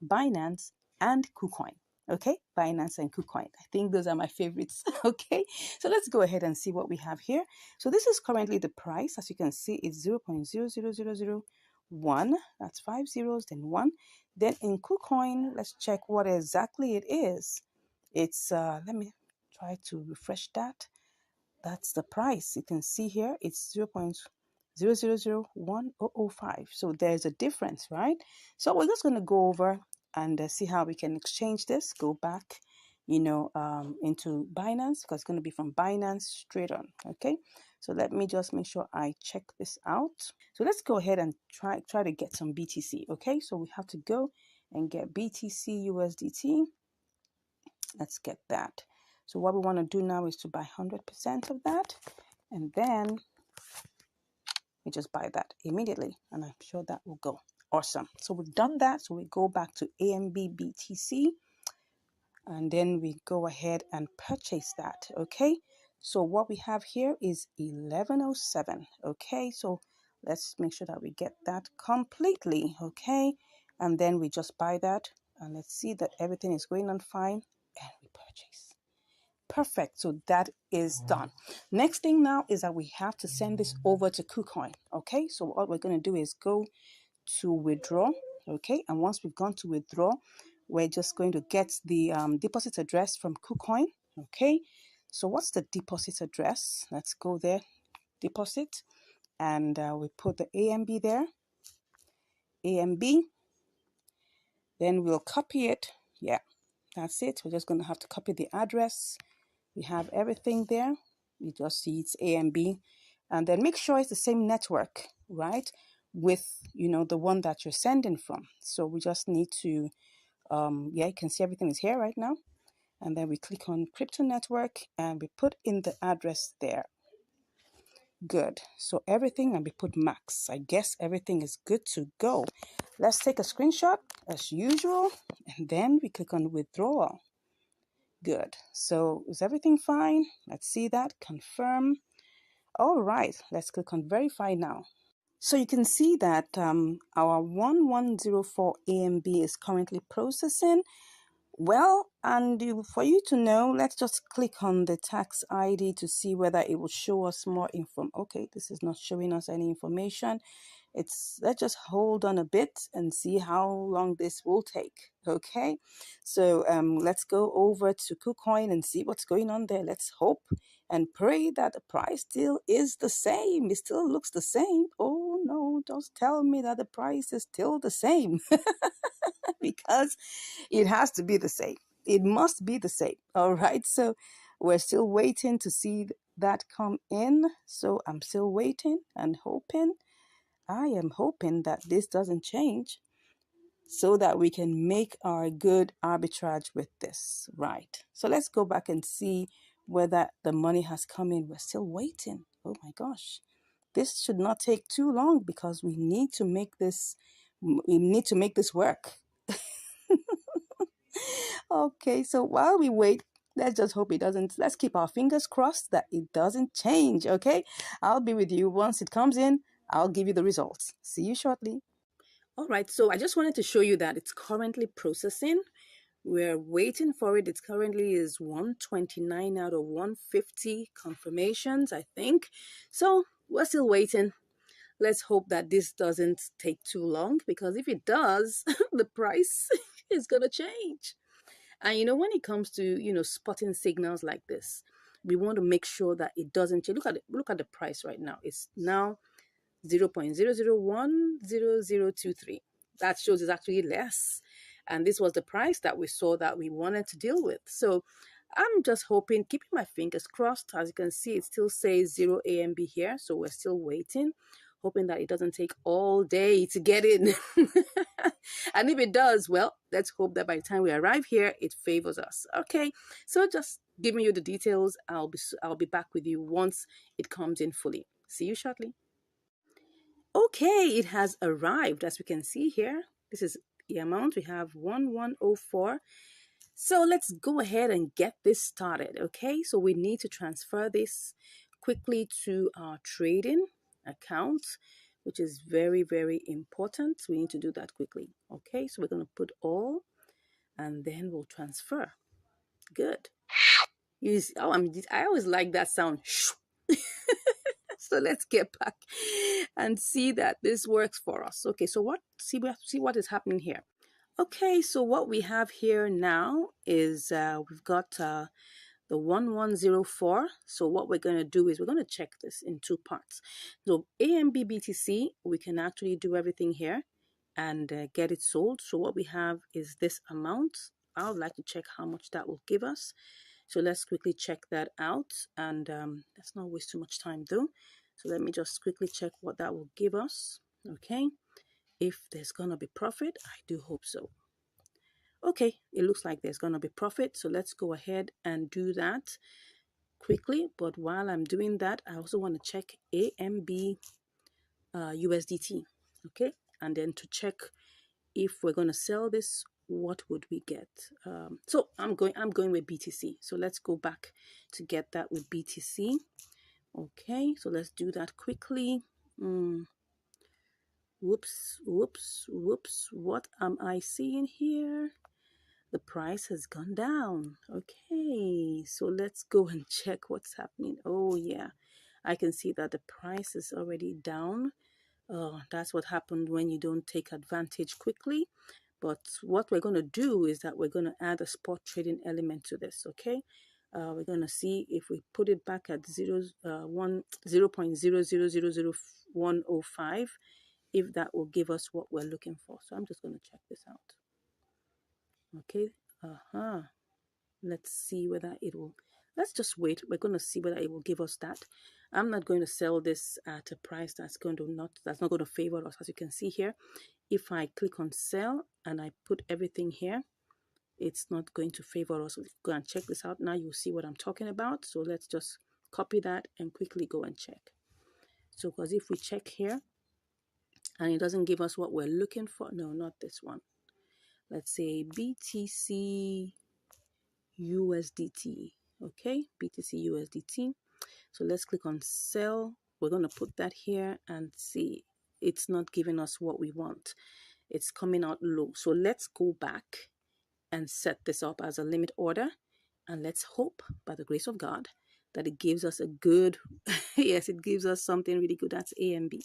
Binance, and KuCoin. Okay, Binance and KuCoin. I think those are my favorites. Okay, so let's go ahead and see what we have here. So this is currently the price. As you can see, it's 0.00001. That's 5 zeros, then 1. Then in KuCoin, let's check what exactly it is. It's, let me try to refresh that. That's the price. You can see here, it's 0.0001005. So there's a difference, right? So we're just going to go over and see how we can exchange this. Go back, into Binance, because it's going to be from Binance straight on. Okay, so let me just make sure I check this out. So let's go ahead and try to get some BTC. Okay, so we have to go and get BTC USDT. Let's get that. So what we want to do now is to buy 100% of that, and then we just buy that immediately, and I'm sure that will go awesome. So we've done that. So we go back to AMB BTC, and then we go ahead and purchase that. Okay, so what we have here is 1107. Okay, so let's make sure that we get that completely. Okay, and then we just buy that, and let's see that everything is going on fine, and we purchase. Perfect. So that is done. Next thing now is that we have to send this over to KuCoin. Okay, so what we're going to do is go to withdraw. Okay, and once we've gone to withdraw, we're just going to get the deposit address from KuCoin. Okay, so what's the deposit address? Let's go there, deposit, and we put the AMB there, AMB, then we'll copy it. Yeah, that's it. We're just going to have to copy the address. We have everything there. You just see it's AMB, and then make sure it's the same network, right, with the one that you're sending from. So we just need to yeah, you can see everything is here right now, and then we click on crypto network and we put in the address there. Good. So everything, and we put max. I guess everything is good to go. Let's take a screenshot as usual, and then we click on withdrawal. Good. So is everything fine? Let's see that. Confirm. All right. Let's click on verify now. So you can see that our 1104 AMB is currently processing. Well, and for you to know, let's just click on the tax ID to see whether it will show us more info. Okay, this is not showing us any information. Let's just hold on a bit and see how long this will take. Okay, so let's go over to KuCoin and see what's going on there. Let's hope and pray that the price still is the same. It still looks the same. Oh no, just tell me that the price is still the same. Because it has to be the same. It must be the same. All right. So we're still waiting to see that come in. So I'm still waiting and hoping. I am hoping that this doesn't change so that we can make our good arbitrage with this. Right. So let's go back and see whether the money has come in. We're still waiting. Oh my gosh. This should not take too long because we need to make this work. Okay, so while we wait, let's just hope it doesn't. Let's keep our fingers crossed that it doesn't change. Okay, I'll be with you once it comes in. I'll give you the results. See you shortly. All right, so I just wanted to show you that it's currently processing. We're waiting for it. It currently is 129 out of 150 confirmations, I think. So we're still waiting. Let's hope that this doesn't take too long, because if it does, the price is going to change. And when it comes to spotting signals like this, we want to make sure that it doesn't change. Look at the price right now. It's now 0.0010023. That shows it's actually less, and this was the price that we saw that we wanted to deal with. So I'm just hoping, keeping my fingers crossed. As you can see, it still says 0 AMB here, so we're still waiting, hoping that it doesn't take all day to get in. And if it does, well, let's hope that by the time we arrive here, it favors us. Okay, so just giving you the details. I'll be back with you once it comes in fully. See you shortly. Okay, it has arrived. As we can see here, this is the amount. We have 1104. So let's go ahead and get this started. Okay, so we need to transfer this quickly to our trading account. which is very, very important. We need to do that quickly. Okay, so we're going to put all, and then we'll transfer. Good. I always like that sound. So let's get back and see that this works for us. Okay, so see what is happening here. Okay, so what we have here now is we've got the 1104. So what we're going to do is we're going to check this in two parts. So A and B BTC, we can actually do everything here and get it sold. So what we have is this amount. I would like to check how much that will give us. So let's quickly check that out, and let's not waste too much time though. So let me just quickly check what that will give us. Okay, if there's gonna be profit, I do hope so. Okay, it looks like there's gonna be profit, so let's go ahead and do that quickly. But while I'm doing that, I also want to check AMB USDT. Okay, and then to check if we're going to sell this, what would we get? So I'm going with BTC. So let's go back to get that with BTC. Okay, so let's do that quickly. Whoops. What am I seeing here? The price has gone down. Okay, so let's go and check what's happening. Oh yeah, I can see that the price is already down. That's what happened when you don't take advantage quickly. But what we're going to do is that we're going to add a spot trading element to this. Okay, we're going to see if we put it back at 0.00000105, if that will give us what we're looking for. So I'm just going to check this out. Okay, let's see whether it will. Let's just wait. We're going to see whether it will give us that. I'm not going to sell this at a price that's not going to favor us. As you can see here, if I click on sell and I put everything here, it's not going to favor us. We'll go and check this out. Now you'll see what I'm talking about. So let's just copy that and quickly go and check. So because if we check here and it doesn't give us what we're looking for, no, not this one. Let's say BTC USDT. Okay, BTC USDT. So let's click on sell. We're going to put that here and see. It's not giving us what we want. It's coming out low. So let's go back and set this up as a limit order. And let's hope, by the grace of God, that it gives us a good, yes, it gives us something really good. That's AMB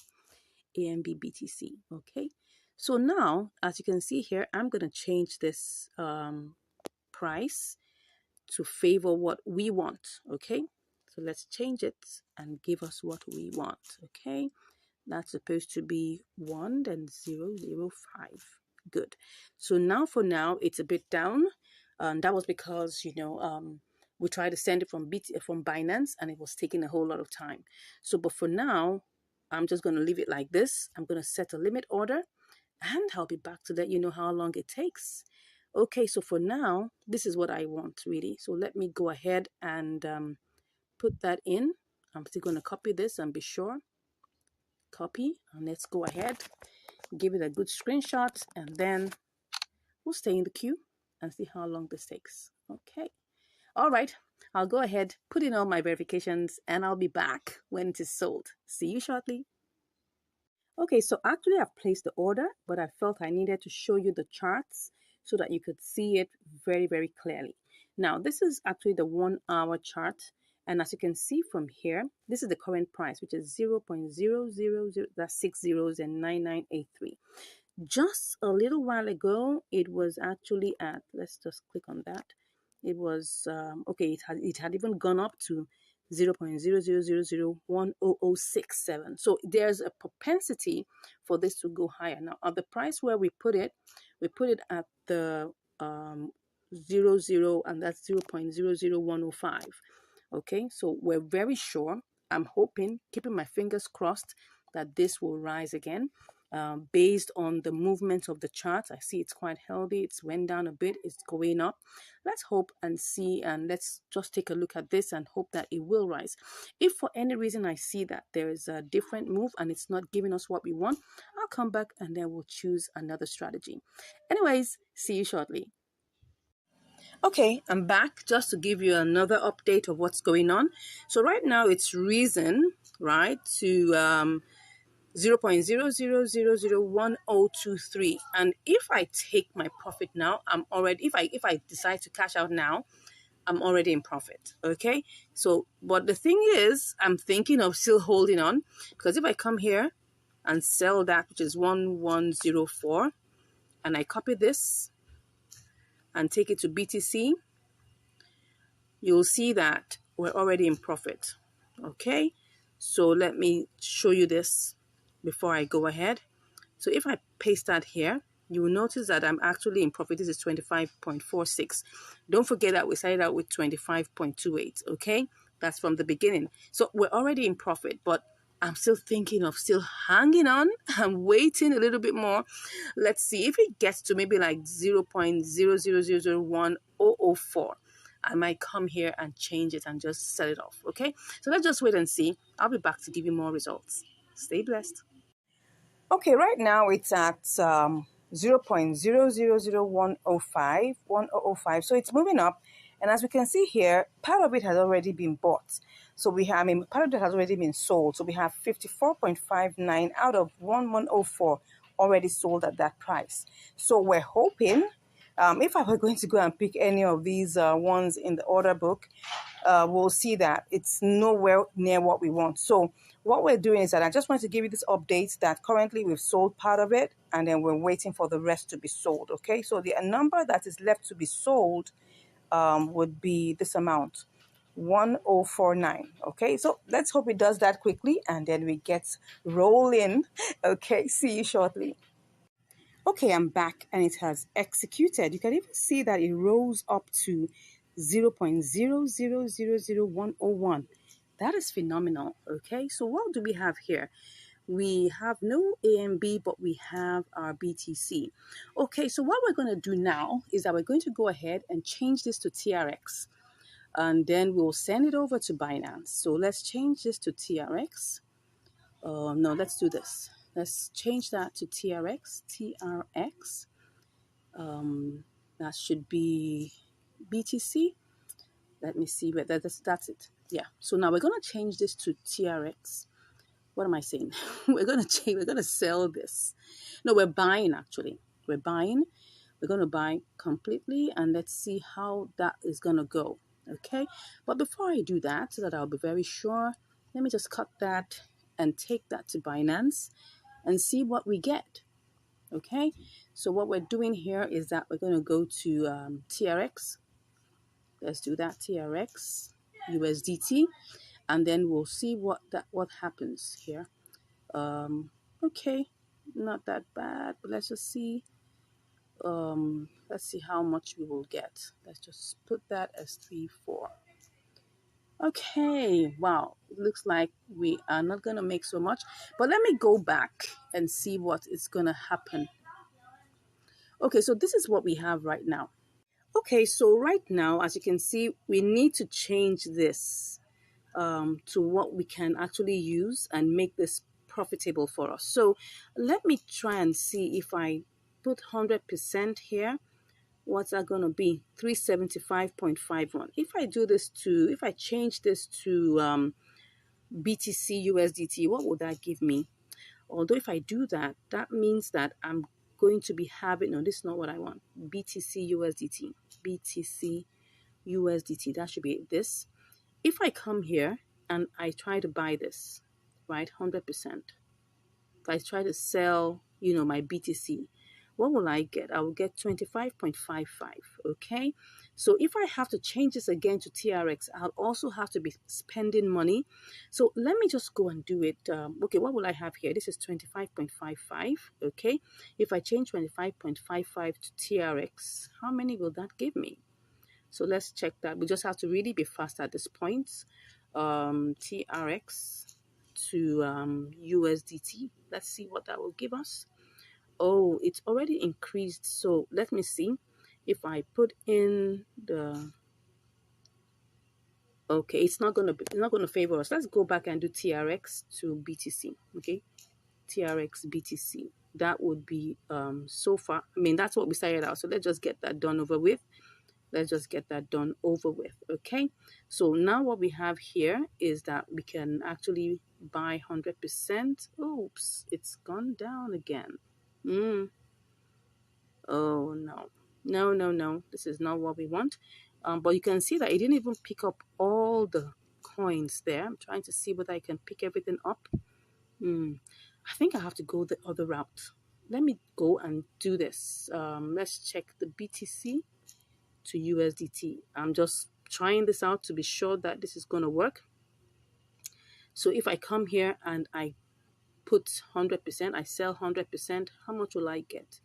BTC. Okay. So now, as you can see here, I'm going to change this price to favor what we want. Okay. So let's change it and give us what we want. Okay. That's supposed to be 1 and 005. Good. So now for now, it's a bit down. And that was because, we tried to send it from Binance and it was taking a whole lot of time. So, but for now, I'm just going to leave it like this. I'm going to set a limit order and I'll be back to let you know how long it takes. Okay, so for now, this is what I want really. So let me go ahead and put that in. I'm still going to copy this and be sure. Copy, and let's go ahead, give it a good screenshot, and then we'll stay in the queue and see how long this takes. Okay. All right. I'll go ahead, put in all my verifications, and I'll be back when it is sold. See you shortly. Okay, so actually I've placed the order, but I felt I needed to show you the charts so that you could see it very, very clearly. Now, this is actually the 1 hour chart. And as you can see from here, this is the current price, which is 0.000, that's 6 zeros and 9983. Just a little while ago, it was actually at, let's just click on that. It was, okay, it had even gone up to 0.000010067. So there's a propensity for this to go higher. Now, at the price where we put it at the 00, and that's 0.00105. Okay, so we're very sure. I'm hoping, keeping my fingers crossed, that this will rise again. Based on the movement of the chart, I see it's quite healthy. It's went down a bit. It's going up. Let's hope and see, and let's just take a look at this and hope that it will rise. If for any reason I see that there is a different move and it's not giving us what we want, I'll come back and then we'll choose another strategy. Anyways, see you shortly. Okay, I'm back just to give you another update of what's going on. So right now it's reason, right, to 0.00001023. And if I take my profit now, if I decide to cash out now, I'm already in profit. Okay. So, but the thing is, I'm thinking of still holding on, because if I come here and sell that, which is 1104, and I copy this and take it to BTC, you'll see that we're already in profit. Okay. So let me show you this before I go ahead. So if I paste that here, you will notice that I'm actually in profit. This is 25.46. Don't forget that we started out with 25.28, okay? That's from the beginning. So we're already in profit, but I'm still thinking of still hanging on. I'm waiting a little bit more. Let's see if it gets to maybe like 0.0001004. I might come here and change it and just sell it off, okay? So let's just wait and see. I'll be back to give you more results. Stay blessed. Okay, right now it's at 0.000105, so it's moving up. And as we can see here, part of it has already been bought. So we have, part of it has already been sold. So we have 54.59 out of 1104 already sold at that price. So we're hoping, if I were going to go and pick any of these ones in the order book, we'll see that it's nowhere near what we want. So what we're doing is that I just want to give you this update that currently we've sold part of it, and then we're waiting for the rest to be sold. Okay, so the number that is left to be sold would be this amount, 1049. Okay, so let's hope it does that quickly and then we get rolling. Okay, see you shortly. Okay, I'm back and it has executed. You can even see that it rose up to 0.0000101. That is phenomenal. Okay, so what do we have here? We have no AMB, but we have our BTC. Okay, so what we're going to do now is that we're going to go ahead and change this to TRX. And then we'll send it over to Binance. So let's change this to TRX. No, let's do this. Let's change that to TRX. TRX. That should be BTC. Let me see, but that's it. Yeah. So now we're gonna change this to TRX. What am I saying? We're gonna sell this. No, we're buying actually. We're buying. We're gonna buy completely, and let's see how that is gonna go. Okay. But before I do that, so that I'll be very sure, let me just cut that and take that to Binance and see what we get. Okay, so what we're doing here is that we're going to go to TRX. Let's do that, TRX USDT, and then we'll see what happens here. Okay, not that bad, but let's just see. Let's see how much we will get. Let's just put that as 3-4. Okay, wow, it looks like we are not going to make so much, but let me go back and see what is going to happen. Okay, so this is what we have right now. Okay, so right now, as you can see, we need to change this to what we can actually use and make this profitable for us. So let me try and see if I put 100% here, what's that going to be? 375.51. If I change this to BTC USDT, what would that give me? Although if I do that, that means that I'm going to be having, no, this is not what I want. BTC USDT, BTC USDT, that should be this. If I come here and I try to buy this, right, 100%, if I try to sell, my BTC, what will I get? I will get 25.55, okay? So if I have to change this again to TRX, I'll also have to be spending money. So let me just go and do it. Okay, what will I have here? This is 25.55, okay? If I change 25.55 to TRX, how many will that give me? So let's check that. We just have to really be fast at this point. TRX to USDT. Let's see what that will give us. Oh, it's already increased. So let me see if I put in the, okay, it's not gonna favor us. Let's go back and do TRX to BTC. Okay, TRX BTC. That would be so far. I mean, that's what we started out. So let's just get that done over with. Let's just get that done over with. Okay, so now what we have here is that we can actually buy 100%. Oops, it's gone down again. Mm. Oh no, no, no, no. This is not what we want. But you can see that it didn't even pick up all the coins there. I'm trying to see whether I can pick everything up. I think I have to go the other route. Let me go and do this. Let's check the BTC to USDT. I'm just trying this out to be sure that this is going to work. So if I come here and I put 100%, I sell 100%, how much will I get?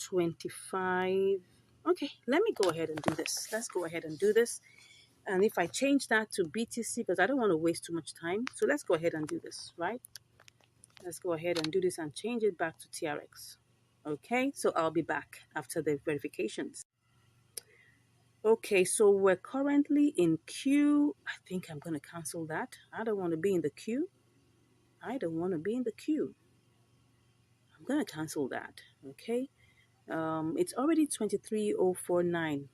25. Okay, let me go ahead and do this. Let's go ahead and do this. And if I change that to BTC, because I don't want to waste too much time, so let's go ahead and do this, right? Let's go ahead and do this and change it back to TRX. Okay, so I'll be back after the verifications. Okay, so we're currently in queue. I think I'm going to cancel that. I don't want to be in the queue. I don't want to be in the queue. I'm going to cancel that. Okay. It's already 23,049.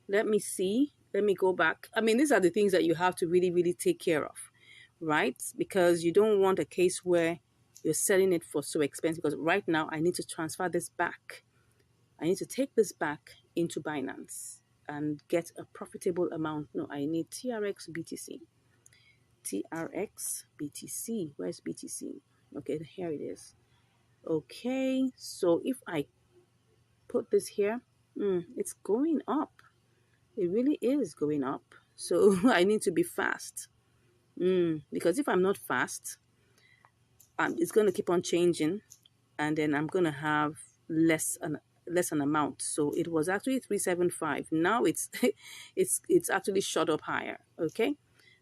Let me see. Let me go back. I mean, these are the things that you have to really, really take care of, right? Because you don't want a case where you're selling it for so expensive. Because right now, I need to transfer this back. I need to take this back into Binance and get a profitable amount. No, I need TRX BTC. TRX BTC. Where's BTC? Okay, here it is. Okay, so if I put this here, it's going up. It really is going up. So I need to be fast. Because if I'm not fast, it's going to keep on changing, and then I'm going to have less an amount. So it was actually 375. Now it's it's actually shot up higher. Okay,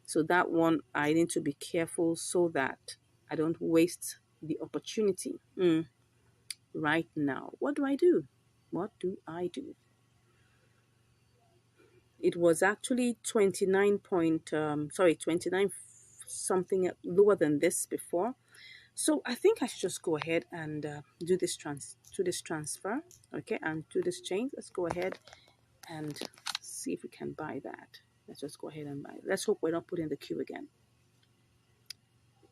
so that one I need to be careful so that I don't waste the opportunity. Right now, what do I do? What do I do? It was actually 29 29 something lower than this before. So I think I should just go ahead and do this transfer, okay, and do this change. Let's go ahead and see if we can buy that. Let's just go ahead and buy it. Let's hope we're not put in the queue again.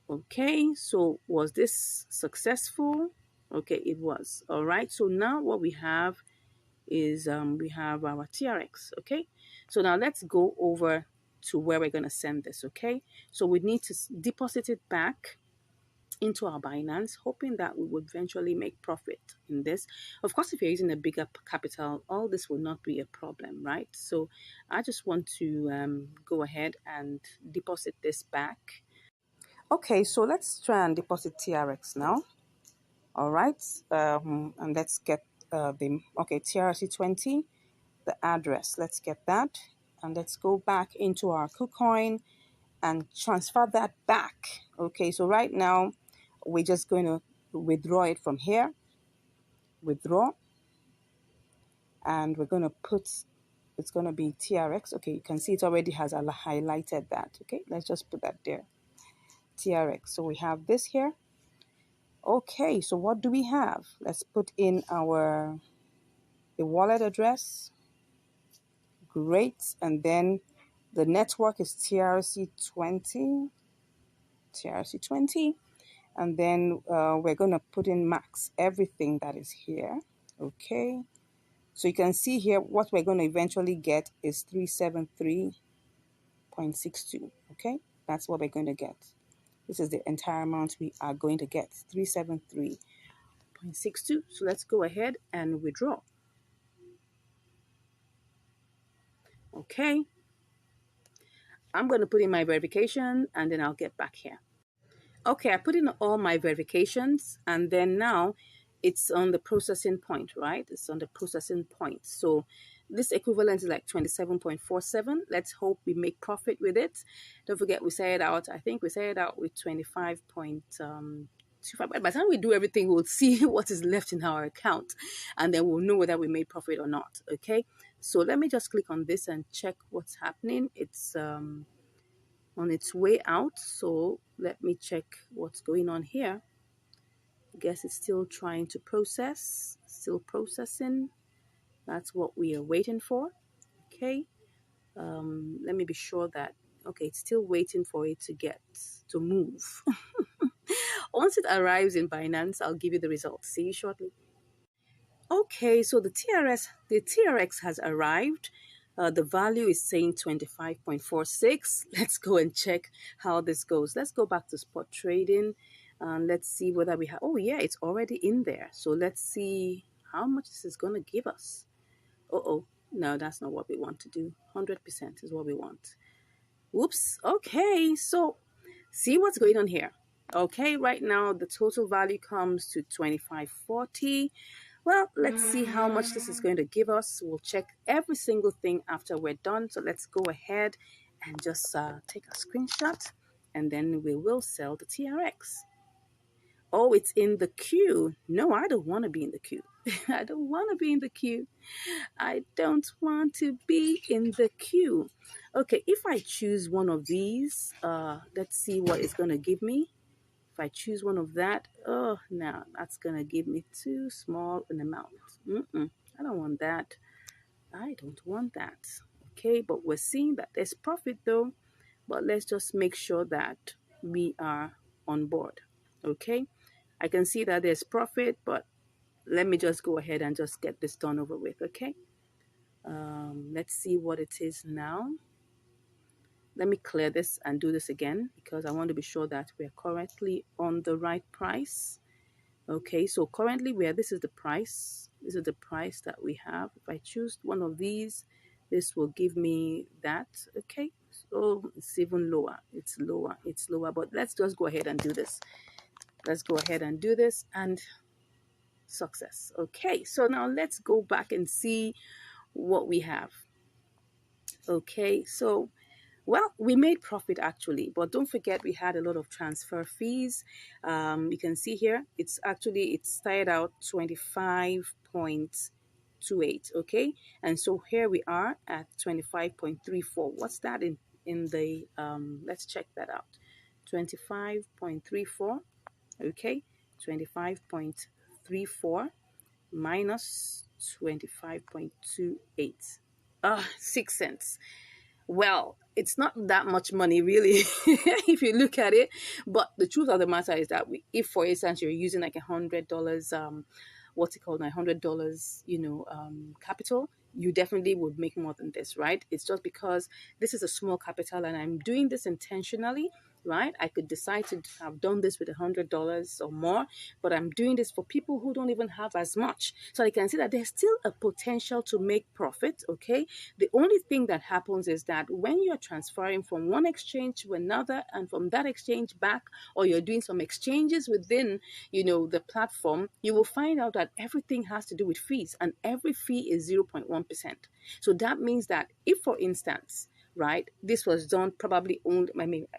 Okay, so was this successful? Okay, it was. All right, so now what we have is we have our TRX. Okay, so now let's go over to where we're going to send this. Okay, so we need to deposit it back into our Binance, hoping that we would eventually make profit in this. Of course, if you're using a bigger capital, all this will not be a problem, right? So I just want to go ahead and deposit this back. Okay, so let's try and deposit TRX now. All right, and let's get TRC20, the address. Let's get that, and let's go back into our KuCoin and transfer that back. Okay, so right now we're just going to withdraw it from here. Withdraw, and we're going to put. It's going to be TRX. Okay, you can see it already has highlighted that. Okay, let's just put that there. TRX. So we have this here. Okay, so what do we have? Let's put in the wallet address. Great, and then the network is TRC20. TRC20, and then we're going to put in max everything that is here. Okay, so you can see here what we're going to eventually get is 373.62. Okay, that's what we're going to get. This is the entire amount we are going to get, 373.62. So let's go ahead and withdraw. Okay, I'm going to put in my verification and then I'll get back here. Okay, I put in all my verifications, and then now it's on the processing point, right? It's on the processing point. So this equivalent is like 27.47. Let's hope we make profit with it. Don't forget, we set it out. I think we set it out with 25.25. By the time we do everything, we'll see what is left in our account, and then we'll know whether we made profit or not. Okay, so let me just click on this and check what's happening. It's on its way out, so let me check what's going on here. I guess it's still trying to process, still processing. That's what we are waiting for. Okay, let me be sure that, Okay, it's still waiting for it to get to move. Once it arrives in Binance, I'll give you the results. See you shortly. Okay, so the TRX has arrived. The value is saying 25.46. Let's go and check how this goes. Let's go back to spot trading and let's see whether we have, oh yeah, it's already in there. So let's see how much this is going to give us. Uh-oh, no, that's not what we want to do. 100% is what we want. Whoops, okay, so see what's going on here. Okay, right now the total value comes to 25.40. Well, let's see how much this is going to give us. We'll check every single thing after we're done. So let's go ahead and just take a screenshot and then we will sell the TRX. Oh, it's in the queue. No, I don't want to be in the queue. I don't want to be in the queue. I don't want to be in the queue. Okay, if I choose one of these, let's see what it's going to give me. If I choose one of that, oh, no, that's going to give me too small an amount. I don't want that. I don't want that. Okay, but we're seeing that there's profit though, but let's just make sure that we are on board. Okay, I can see that there's profit, but let me just go ahead and just get this done over with. Okay, let's see what it is now. Let me clear this and do this again because I want to be sure that we're currently on the right price. Okay, so currently this is the price. This is the price that we have. If I choose one of these, this will give me that. Okay, so it's even lower. It's lower. It's lower. But let's just go ahead and do this. Let's go ahead and do this and success. Okay, so now let's go back and see what we have. Okay, so well, we made profit actually, but don't forget we had a lot of transfer fees. You can see here, it started out 25.28, okay? And so here we are at 25.34. What's that in the, let's check that out. 25.34, okay? 25.34 minus 25.28. 6 cents. Well, it's not that much money really if you look at it, but the truth of the matter is that if for instance you're using like $100 what's it called, $100 capital, you definitely would make more than this, right? It's just because this is a small capital and I'm doing this intentionally, right? I could decide to have done this with $100 or more, but I'm doing this for people who don't even have as much. So I can see that there's still a potential to make profit, okay? The only thing that happens is that when you're transferring from one exchange to another and from that exchange back, or you're doing some exchanges within, the platform, you will find out that everything has to do with fees and every fee is 0.1%. So that means that if, for instance, right, this was done probably only,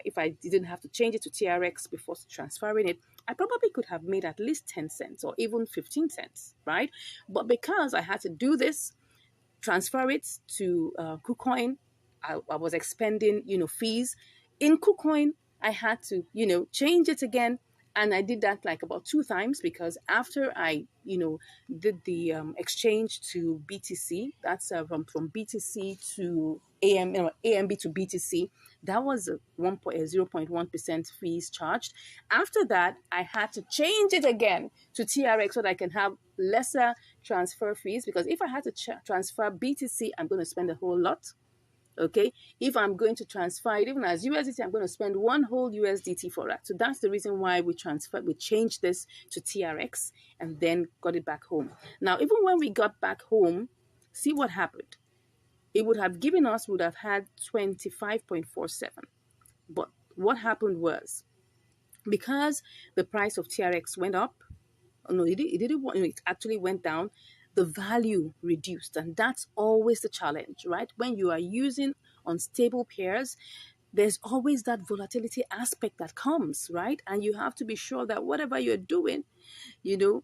if I didn't have to change it to TRX before transferring it, I probably could have made at least 10 cents or even 15 cents, right? But because I had to do this, transfer it to KuCoin, I was expending, fees. In KuCoin, I had to, change it again. And I did that like about 2 times because after I, did the exchange to BTC, that's from BTC to AMB to BTC, that was a 0.1% fees charged. After that, I had to change it again to TRX so that I can have lesser transfer fees, because if I had to transfer BTC, I'm going to spend a whole lot. Okay, if I'm going to transfer it even as USDT, I'm going to spend one whole USDT for that. So that's the reason why we changed this to TRX and then got it back home. Now, even when we got back home, see what happened. It would have had 25.47. But what happened was, because the price of TRX went up, no, it actually went down, the value reduced. And that's always the challenge, right? When you are using unstable pairs, there's always that volatility aspect that comes, right? And you have to be sure that whatever you're doing, you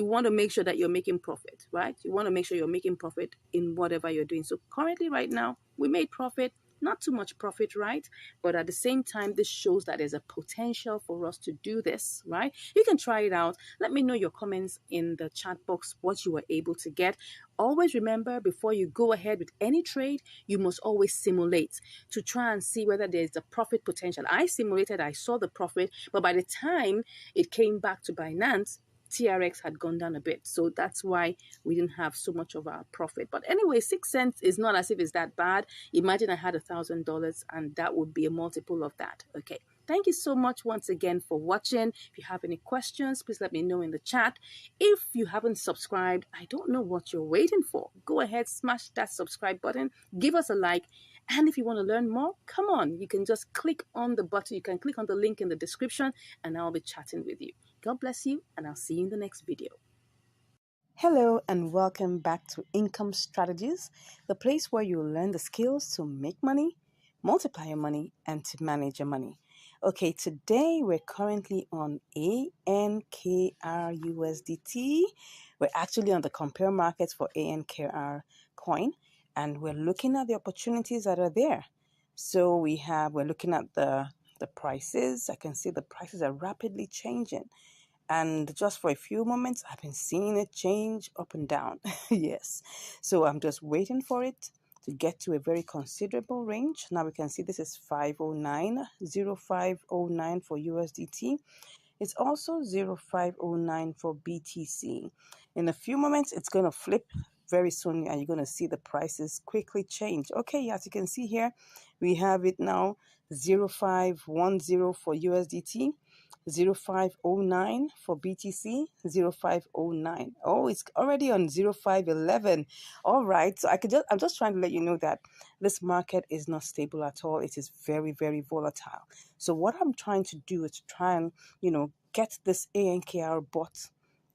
want to make sure that you're making profit, right? You want to make sure you're making profit in whatever you're doing. So currently right now, we made profit. Not too much profit, right? But at the same time, this shows that there's a potential for us to do this, right? You can try it out. Let me know your comments in the chat box what you were able to get. Always remember, before you go ahead with any trade, you must always simulate to try and see whether there's a profit potential. I simulated, I saw the profit, but by the time it came back to Binance, TRX had gone down a bit. So that's why we didn't have so much of our profit. But anyway, 6 cents is not as if it's that bad. Imagine I had $1,000 and that would be a multiple of that. Okay. Thank you so much once again for watching. If you have any questions, please let me know in the chat. If you haven't subscribed, I don't know what you're waiting for. Go ahead, smash that subscribe button, give us a like. And if you want to learn more, come on, you can just click on the button. You can click on the link in the description and I'll be chatting with you. God bless you, and I'll see you in the next video. Hello and welcome back to Income Strategies, the place where you learn the skills to make money, multiply your money, and to manage your money. Okay, today we're currently on ANKRUSDT. We're actually on the compare markets for ANKR coin, and we're looking at the opportunities that are there. So we're looking at the prices. I can see the prices are rapidly changing. And just for a few moments, I've been seeing it change up and down. Yes. So I'm just waiting for it to get to a very considerable range. Now we can see this is 509, 0509 for USDT. It's also 0509 for BTC. In a few moments, it's going to flip very soon and you're going to see the prices quickly change. Okay, as you can see here, we have it now 0510 for USDT. 0509 for BTC, 0509. Oh, it's already on 0511. All right. So I'm just trying to let you know that this market is not stable at all. It is very, very volatile. So what I'm trying to do is to try and, get this ANKR bot,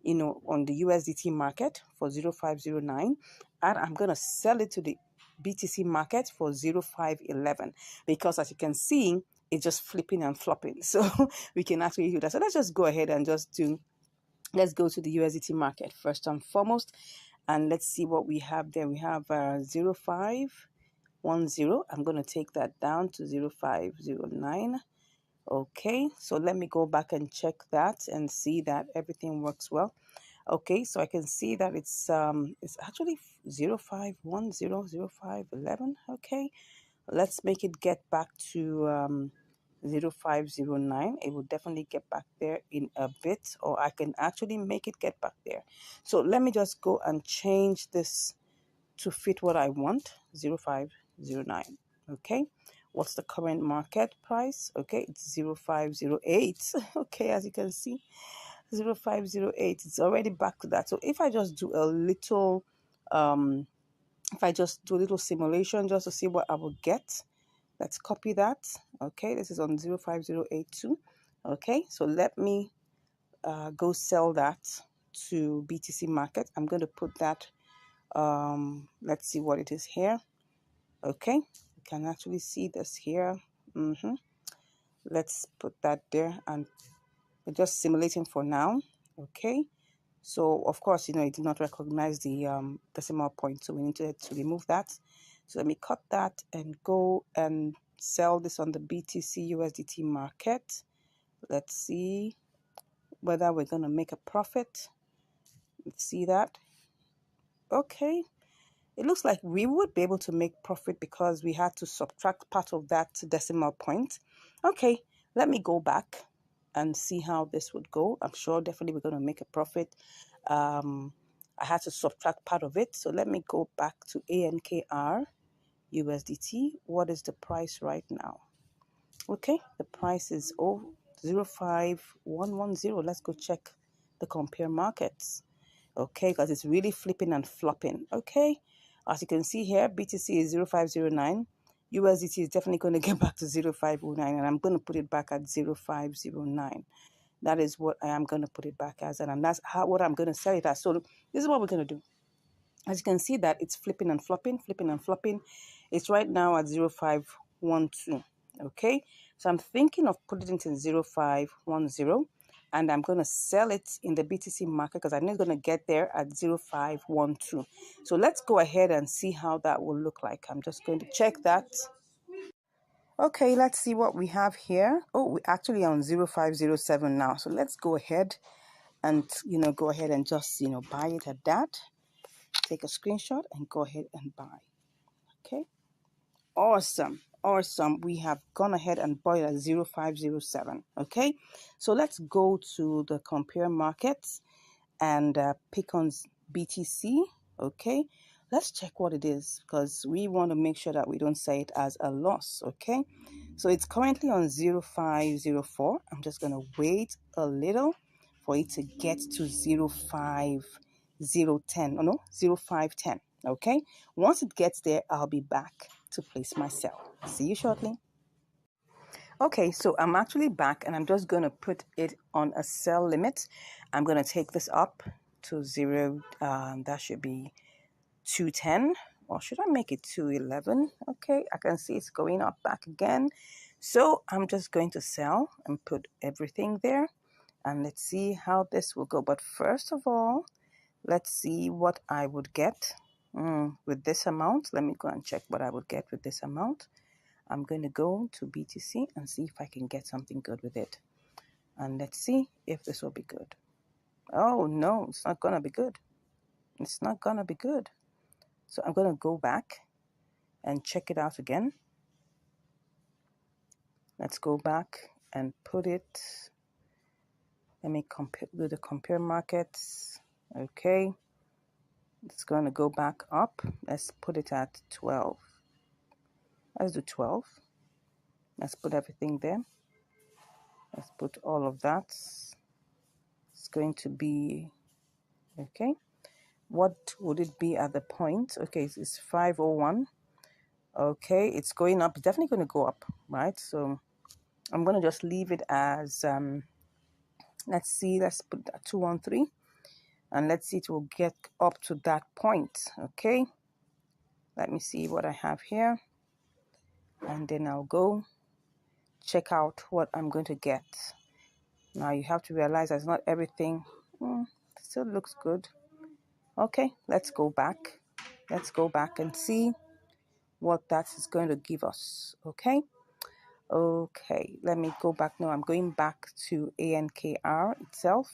on the USDT market for 0509. And I'm going to sell it to the BTC market for 0511 because as you can see, it's just flipping and flopping. So we can actually do that. So let's just go ahead and let's go to the USDT market first and foremost. And let's see what we have there. We have 0510. I'm going to take that down to 0509. Okay, so let me go back and check that and see that everything works well. Okay, so I can see that it's actually 0510, 0511. Okay, let's make it get back to 0509. It will definitely get back there in a bit, or I can actually make it get back there. So let me just go and change this to fit what I want. 0509. Okay, what's the current market price? Okay, it's 0508. Okay, as you can see, 0508. It's already back to that. So if I just do a little simulation just to see what I will get, let's copy that. Okay, this is on 05082. Okay, so let me go sell that to BTC market. I'm going to put that, let's see what it is here. Okay, you can actually see this here. Let's put that there, and we're just simulating for now. Okay, so of course, it did not recognize the decimal point, so we need to remove that. So let me cut that and go and sell this on the BTC USDT market. Let's see whether we're going to make a profit. Let's see that. Okay, it looks like we would be able to make profit because we had to subtract part of that decimal point. Okay, let me go back and see how this would go. I'm sure definitely we're going to make a profit. I had to subtract part of it. So let me go back to ANKR USDT. What is the price right now? Okay, the price is 05110. Let's go check the compare markets. Okay, because it's really flipping and flopping. Okay, as you can see here, BTC is 0509. USDT is definitely going to get back to 0509, and I'm going to put it back at 0509. That is what I am going to put it back as, and that's what I'm going to sell it as. So this is what we're going to do. As you can see that it's flipping and flopping, flipping and flopping. It's right now at 0512. Okay, so I'm thinking of putting it in 0510, and I'm going to sell it in the BTC market because I know it's going to get there at 0512. So let's go ahead and see how that will look like. I'm just going to check that. Okay, let's see what we have here. Oh, we're actually on 0507 now. So let's go ahead and, go ahead and just, buy it at that. Take a screenshot and go ahead and buy. Okay. Awesome. Awesome. We have gone ahead and bought it at 0507. Okay. So let's go to the compare markets and pick on BTC. Okay. Let's check what it is because we want to make sure that we don't say it as a loss. Okay. So it's currently on 0504. I'm just going to wait a little for it to get to 05010. Oh no, 0510. Okay. Once it gets there, I'll be back to place my sell. See you shortly. Okay, so I'm actually back and I'm just going to put it on a sell limit. I'm going to take this up to 0. That should be 210, or should I make it 211? Okay, I can see it's going up back again. So I'm just going to sell and put everything there. And let's see how this will go. But first of all, let's see what I would get with this amount. Let me go and check what I would get with this amount. I'm going to go to BTC and see if I can get something good with it. And let's see if this will be good. Oh, no, it's not going to be good. It's not going to be good. So I'm going to go back and check it out again. Let's go back and put it. Let me do the compare markets. Okay. It's going to go back up. Let's put it at 12. Let's do 12. Let's put everything there. Let's put all of that. It's going to be, okay. What would it be at the point? Okay, it's 501. Okay, it's going up. It's definitely going to go up, right? So I'm going to just leave it as, let's see, let's put that 213. And let's see, it will get up to that point. Okay, let me see what I have here. And then I'll go check out what I'm going to get. Now you have to realize that's not everything. Still looks good. Okay, let's go back. Let's go back and see what that is going to give us. Okay. Okay, let me go back now. I'm going back to ANKR itself.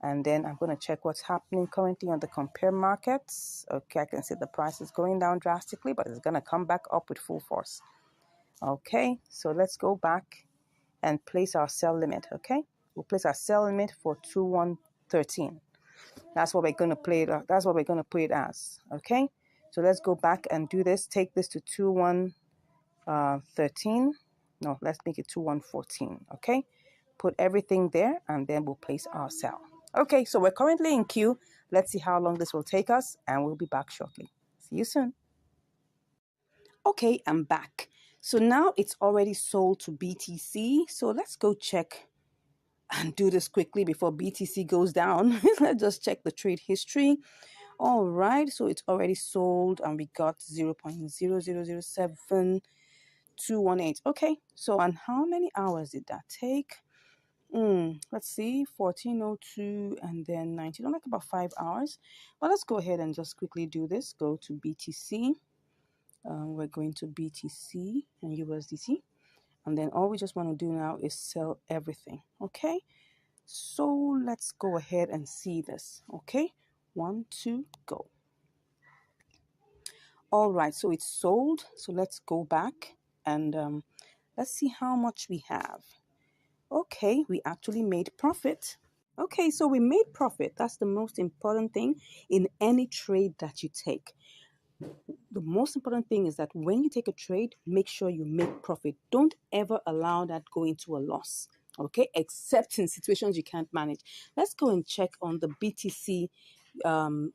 And then I'm going to check what's happening currently on the compare markets. Okay, I can see the price is going down drastically, but it's going to come back up with full force. Okay, so let's go back and place our sell limit. Okay, we'll place our sell limit for 2113. That's what we're going to play it. That's what we're going to put it as. Okay, so let's go back and do this. Take this to 2113. No, let's make it 2114. Okay, put everything there, and then we'll place our sell. Okay, so we're currently in queue. Let's see how long this will take us, and we'll be back shortly. See you soon. Okay, I'm back. So now it's already sold to BTC. So let's go check and do this quickly before BTC goes down. Let's just check the trade history. All right, so it's already sold, and we got 0.0007218. Okay, so and how many hours did that take? Let's see, 1402 and then 19, like about 5 hours. But let's go ahead and just quickly do this. Go to BTC. We're going to BTC and USDT. And then all we just want to do now is sell everything. Okay, so let's go ahead and see this. Okay, 1, 2, go. All right, so it's sold. So let's go back and let's see how much we have. Okay, we actually made profit. Okay, so we made profit. That's the most important thing in any trade that you take. The most important thing is that when you take a trade, make sure you make profit. Don't ever allow that go into a loss. Okay, except in situations you can't manage. Let's go and check on the BTC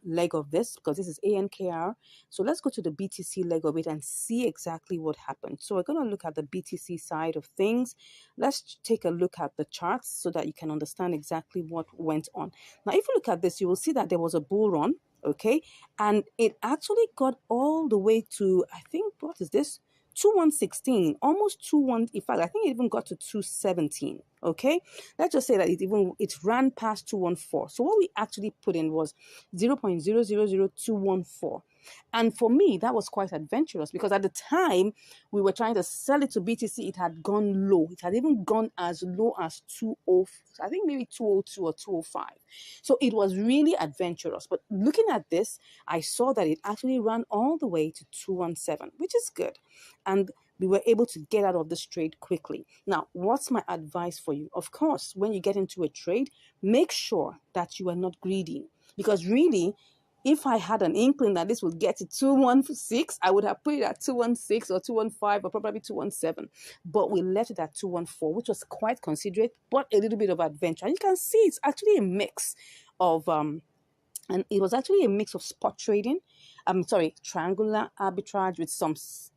leg of this, because this is ANKR. So let's go to the BTC leg of it and see exactly what happened. So we're going to look at the BTC side of things. Let's take a look at the charts so that you can understand exactly what went on. Now, if you look at this, you will see that there was a bull run. Okay, and it actually got all the way to, I think, what is this? 2116, almost 21. In fact, I think it even got to 217. Okay, let's just say that it ran past 214. So what we actually put in was 0.000214. And for me, that was quite adventurous because at the time we were trying to sell it to BTC, it had gone low. It had even gone as low as 20, I think maybe 202 or 205. So it was really adventurous. But looking at this, I saw that it actually ran all the way to 217, which is good. And we were able to get out of this trade quickly. Now, what's my advice for you? Of course, when you get into a trade, make sure that you are not greedy. Because really, if I had an inkling that this would get to 216, I would have put it at 216 or 215 or probably 217. But we left it at 214, which was quite considerate, but a little bit of adventure. And you can see it's actually a mix of and it was actually a mix of spot trading. Triangular arbitrage with some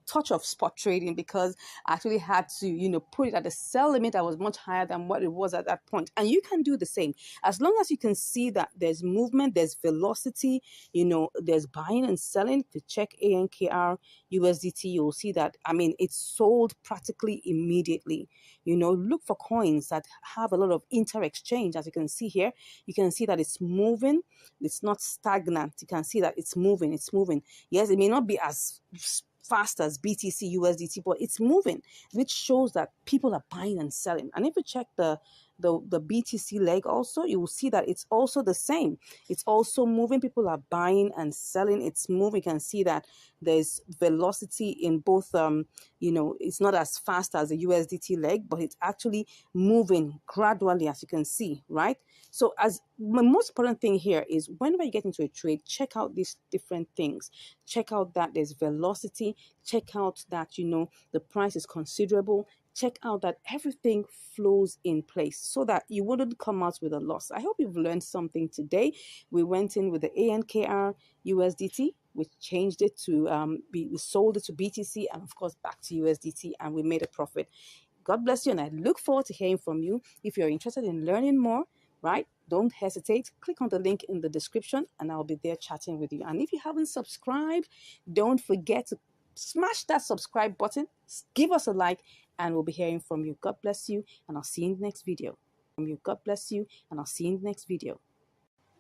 touch of spot trading, because I actually had to, put it at a sell limit that was much higher than what it was at that point. And you can do the same. As long as you can see that there's movement, there's velocity, there's buying and selling. To check ANKR USDT, you'll see that, it's sold practically immediately. Look for coins that have a lot of inter-exchange. As you can see here, you can see that it's moving. It's not stagnant. You can see that it's moving. It's moving. Yes, it may not be as fast as BTC USDT, but it's moving, which shows that people are buying and selling. And if you check the BTC leg also, you will see that it's also the same. It's also moving. People are buying and selling. It's moving. You can see that there's velocity in both. It's not as fast as the USDT leg, but it's actually moving gradually, as you can see, right? So as the most important thing here is whenever you get into a trade, check out these different things. Check out that there's velocity. Check out that, the price is considerable. Check out that everything flows in place so that you wouldn't come out with a loss. I hope you've learned something today. We went in with the ANKR USDT. We changed it to, we sold it to BTC and of course back to USDT, and we made a profit. God bless you, and I look forward to hearing from you. If you're interested in learning more, right, don't hesitate. Click on the link in the description and I'll be there chatting with you. And if you haven't subscribed, don't forget to smash that subscribe button, give us a like, and we'll be hearing from you. God bless you, and I'll see you in the next video. God bless you, and I'll see you in the next video.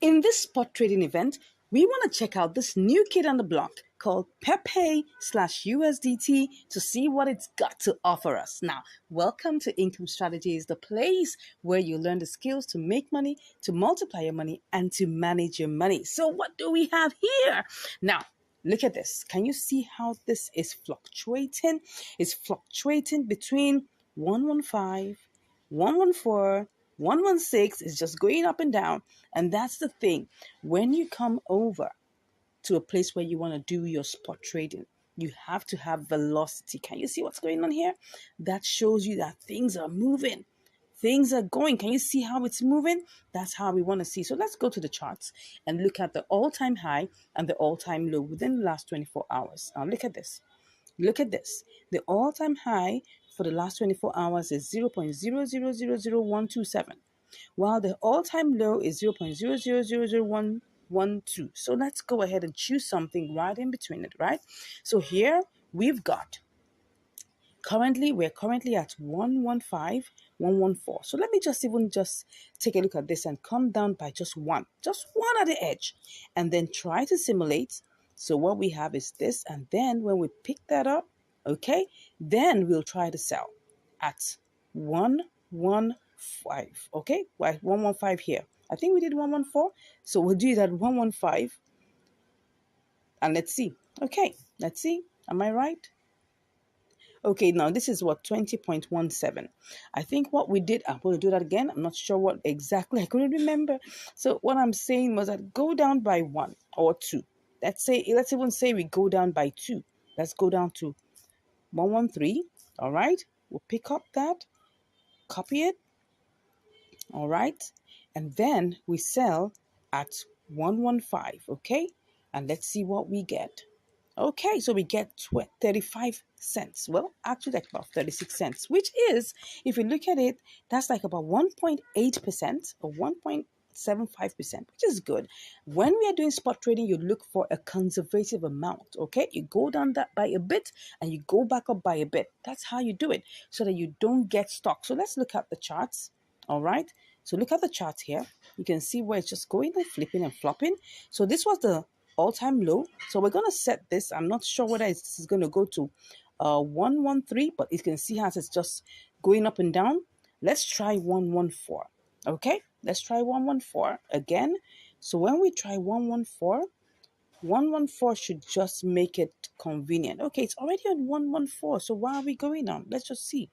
In this spot trading event, we want to check out this new kid on the block called Pepe/USDT to see what it's got to offer us. Now, welcome to Income Strategies, the place where you learn the skills to make money, to multiply your money, and to manage your money. So what do we have here? Now, look at this. Can you see how this is fluctuating? It's fluctuating between 115, 114, 116. Is just going up and down. And that's the thing. When you come over to a place where you want to do your spot trading, you have to have velocity. Can you see what's going on here? That shows you that things are moving. Things are going. Can you see how it's moving? That's how we want to see. So let's go to the charts and look at the all-time high and the all-time low within the last 24 hours. Now look at this. Look at this. The all-time high for the last 24 hours is 0.0000127, while the all-time low is 0.0000112. So let's go ahead and choose something right in between it, right? So here we've got we're currently at 115, 114. So let me just take a look at this and come down by just one at the edge, and then try to simulate. So what we have is this, and then when we pick that up, okay, then we'll try to sell at 115. Okay, right, 115 here. I think we did 114, so we'll do that 115, and let's see. Okay, let's see. Am I right? Okay, now this is what 20.17. I think what we did, I'm going to do that again. I'm not sure what exactly, I couldn't remember. So what I'm saying was that go down by 1 or 2. Let's even say we go down by 2. Let's go down to 113. All right, we'll pick up that, copy it. All right, and then we sell at 115. Okay, and let's see what we get. Okay, so we get 35 cents. Well, actually like about 36 cents, which is, if you look at it, that's like about 1.8% or 1.75%, which is good. When we are doing spot trading, you look for a conservative amount, okay? You go down that by a bit and you go back up by a bit. That's how you do it so that you don't get stuck. So let's look at the charts, all right? So look at the charts here. You can see where it's just going and flipping and flopping. So this was the all-time low. So we're going to set this. I'm not sure whether this is going to go to 113, but you can see how it's just going up and down. Let's try 114. Okay, let's try 114 again. So when we try 114, 114 should just make it convenient. Okay, it's already on 114. So why are we going on? Let's just see.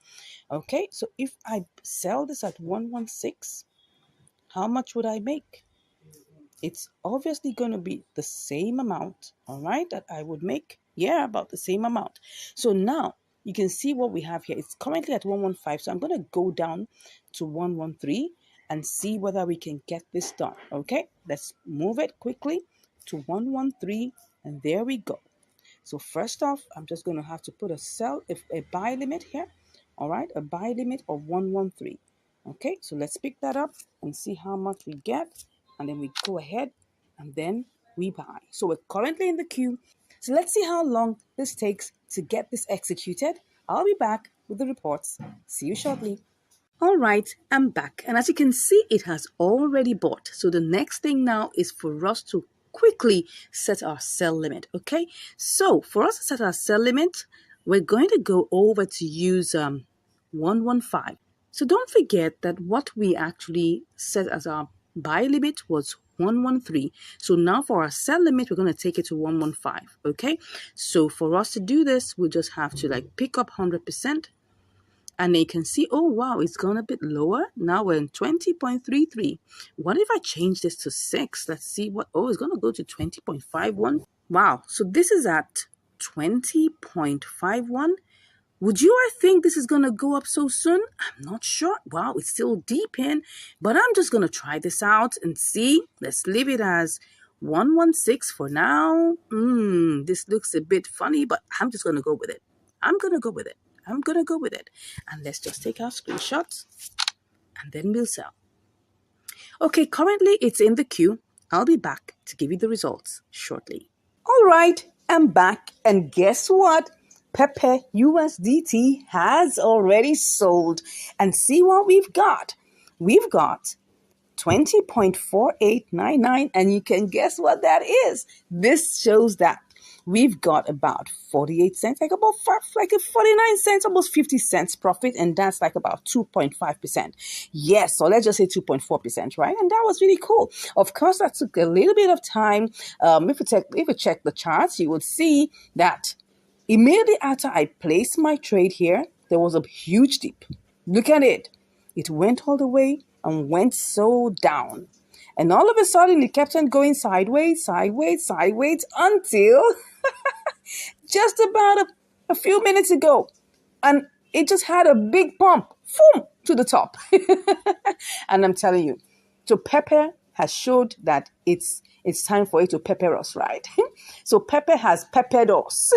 Okay, so if I sell this at 116, how much would I make? It's obviously going to be the same amount, all right, that I would make. Yeah, about the same amount. So now you can see what we have here. It's currently at 115. So I'm going to go down to 113 and see whether we can get this done. Okay, let's move it quickly to 113. And there we go. So first off, I'm just going to have to put a buy limit here. All right, a buy limit of 113. Okay, so let's pick that up and see how much we get. And then we go ahead and then we buy. So we're currently in the queue. So let's see how long this takes to get this executed. I'll be back with the reports. See you shortly. All right, I'm back. And as you can see, it has already bought. So the next thing now is for us to quickly set our sell limit. Okay, so for us to set our sell limit, we're going to go over to use 115. So don't forget that what we actually set as our buy limit was 113. So now for our sell limit, we're going to take it to 115. Okay, so for us to do this, we just have to like pick up 100%. And you can see, oh, wow, it's gone a bit lower. Now we're in 20.33. What if I change this to 6? Let's see what, oh, it's going to go to 20.51. Wow, so this is at 20.51. Would you think this is going to go up so soon? I'm not sure. Wow, it's still deep in, but I'm just going to try this out and see. Let's leave it as 116 for now. This looks a bit funny, but I'm just going to go with it. I'm going to go with it. And let's just take our screenshots and then we'll sell. Okay, currently it's in the queue. I'll be back to give you the results shortly. All right, I'm back. And guess what? Pepe USDT has already sold. And see what we've got. We've got 20.4899. And you can guess what that is. This shows that we've got about 48 cents, like about 49 cents, almost 50 cents profit. And that's like about 2.5%. Yes, so let's just say 2.4%, right? And that was really cool. Of course, that took a little bit of time. If you check the charts, you would see that immediately after I placed my trade here, there was a huge dip. Look at it. It went all the way and went so down. And all of a sudden, it kept on going sideways until just about a few minutes ago. And it just had a big pump, boom, to the top. And I'm telling you, so Pepe has showed that it's time for it to pepper us, right? So Pepe has peppered us.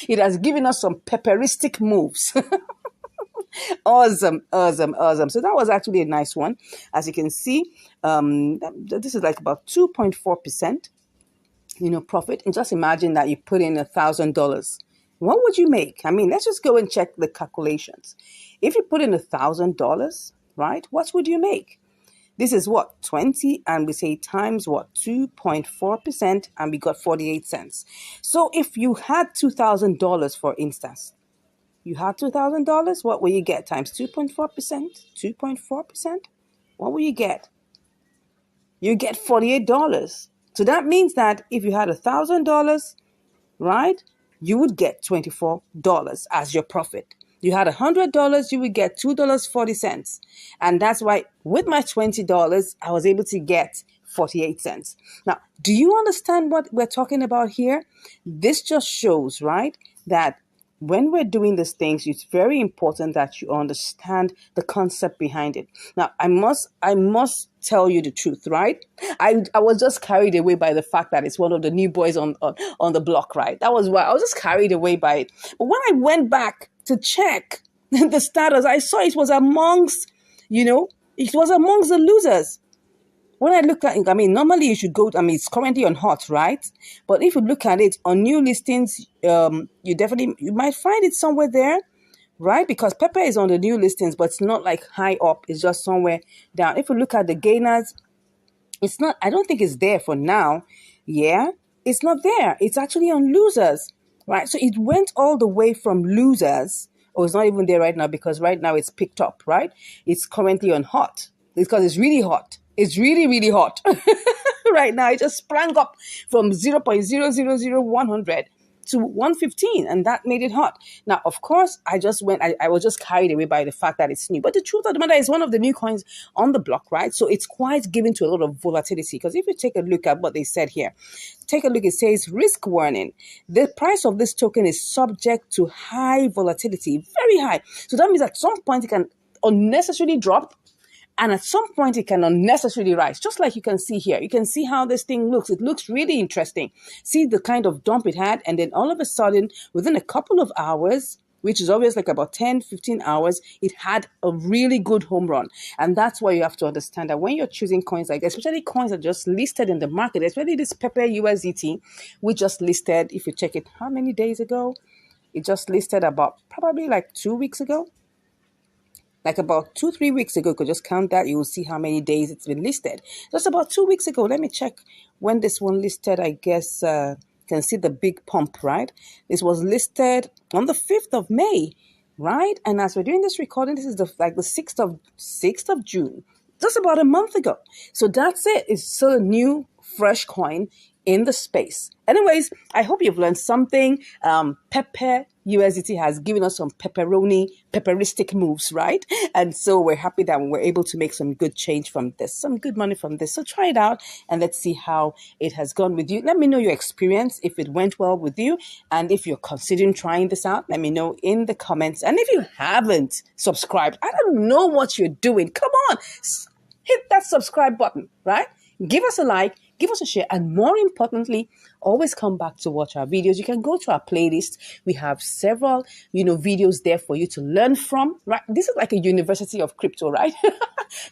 It has given us some pepperistic moves. Awesome. So that was actually a nice one. As you can see, this is like about 2.4%, profit. And just imagine that you put in $1,000. What would you make? I mean, let's just go and check the calculations. If you put in $1,000, right, what would you make? This is what, 20, and we say times what, 2.4%, and we got 48 cents. So if you had $2,000, for instance, you had $2,000, what will you get? Times 2.4%, what will you get? You get $48. So that means that if you had $1,000, right, you would get $24 as your profit. You had $100, you would get $2.40. And that's why with my $20, I was able to get 48 cents. Now, do you understand what we're talking about here? This just shows, right, that when we're doing these things, it's very important that you understand the concept behind it. Now, I must tell you the truth, right? I was just carried away by the fact that it's one of the new boys on the block, right? That was why I was just carried away by it. But when I went back to check the status, I saw it was amongst the losers. When I look at it, I mean, normally you should go, I mean, it's currently on hot, right? But if you look at it on new listings, you might find it somewhere there, right? Because Pepe is on the new listings, but it's not like high up. It's just somewhere down. If you look at the gainers, it's not, I don't think it's there for now. Yeah, it's not there. It's actually on losers, right? So it went all the way from losers. Oh, it's not even there right now because right now it's picked up, right? It's currently on hot because it's really hot. It's really, really hot right now. It just sprang up from 0.000100 to 115, and that made it hot. Now, of course, I was just carried away by the fact that it's new. But the truth of the matter is one of the new coins on the block, right? So it's quite given to a lot of volatility. Because if you take a look at what they said here, take a look, it says risk warning. The price of this token is subject to high volatility, very high. So that means at some point it can unnecessarily drop, and at some point, it can unnecessarily rise, just like you can see here. You can see how this thing looks. It looks really interesting. See the kind of dump it had, and then all of a sudden, within a couple of hours, which is always like about 10, 15 hours, it had a really good home run. And that's why you have to understand that when you're choosing coins like this, especially coins that are just listed in the market, especially this Pepe USDT, we just listed, if you check it, how many days ago? It just listed about probably like 2 weeks ago. Like about 2-3 weeks ago, you could just count that. You will see how many days it's been listed. Just about 2 weeks ago. Let me check when this one listed. I guess can see the big pump, right? This was listed on the 5th of May, right? And as we're doing this recording, this is the 6th of June, just about a month ago. So that's it. It's still a new, fresh coin in the space. Anyways, I hope you've learned something. Pepe USDT has given us some pepperistic moves, right? And so we're happy that we're able to make some good change from this, some good money from this. So try it out and let's see how it has gone with you. Let me know your experience, if it went well with you. And if you're considering trying this out, let me know in the comments. And if you haven't subscribed, I don't know what you're doing. Come on, hit that subscribe button, right? Give us a like, give us a share, and more importantly, always come back to watch our videos. You can go to our playlist. We have several, videos there for you to learn from, right? This is like a university of crypto, right?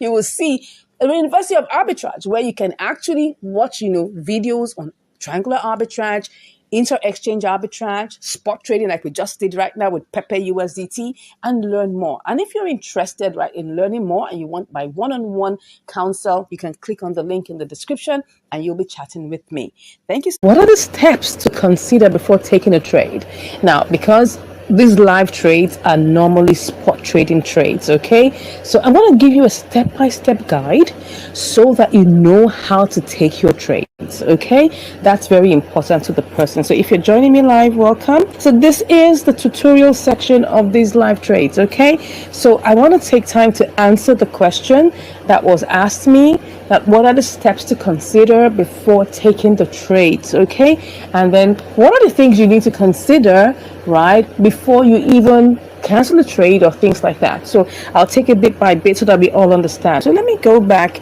You will see a university of arbitrage where you can actually watch, videos on triangular arbitrage, inter-exchange arbitrage, spot trading like we just did right now with Pepe USDT, and learn more. And if you're interested, right, in learning more and you want my one-on-one counsel, you can click on the link in the description and you'll be chatting with me. Thank you. What are the steps to consider before taking a trade? Now, because these live trades are normally spot trading trades, okay? So I'm going to give you a step-by-step guide so that you know how to take your trades, okay? That's very important to the person. So if you're joining me live, welcome. So this is the tutorial section of these live trades, okay? So I want to take time to answer the question that was asked me, that what are the steps to consider before taking the trades, okay? And then what are the things you need to consider, right, before you even cancel the trade or things like that. So I'll take it bit by bit so that we all understand. So let me go back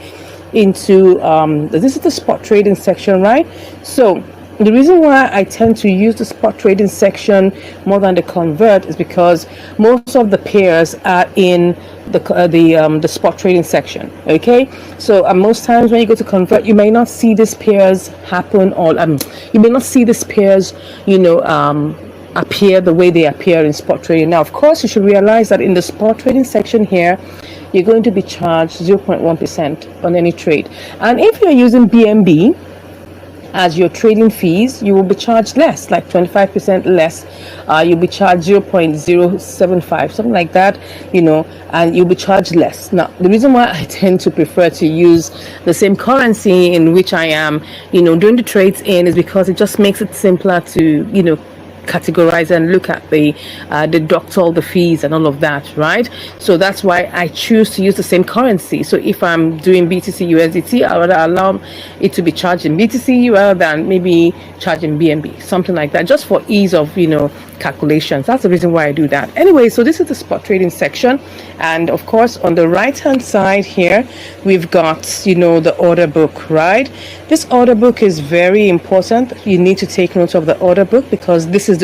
into this is the spot trading section, right? So the reason why I tend to use the spot trading section more than the convert is because most of the pairs are in the spot trading section, okay? So most times when you go to convert, you may not see these pairs happen, or you may not see these pairs, appear the way they appear in spot trading. Now, of course, you should realize that in the spot trading section here, you're going to be charged 0.1% on any trade. And if you're using BNB as your trading fees, you will be charged less, like 25% less. You'll be charged 0.075, something like that, and you'll be charged less. Now, the reason why I tend to prefer to use the same currency in which I am, doing the trades in, is because it just makes it simpler to, categorize and look at the deduct all the fees and all of that, right? So that's why I choose to use the same currency. So if I'm doing BTC USDT, I would allow it to be charged in BTC rather than maybe charging BNB, something like that, just for ease of calculations. That's the reason why I do that. Anyway, so this is the spot trading section, and of course on the right hand side here we've got the order book, right? This order book is very important. You need to take note of the order book because these are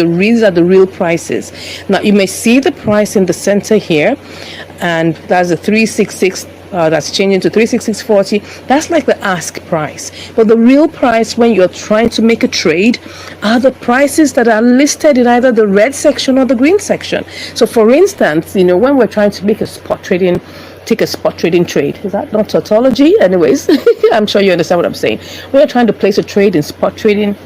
the real prices. Now you may see the price in the center here, and that's the 366. That's changing to 366.40. That's like the ask price. But the real price when you're trying to make a trade are the prices that are listed in either the red section or the green section. So for instance, when we're trying to make a spot trading take a spot trading trade. Is that not tautology? Anyways, I'm sure you understand what I'm saying. When you're trying to place a trade in spot trading,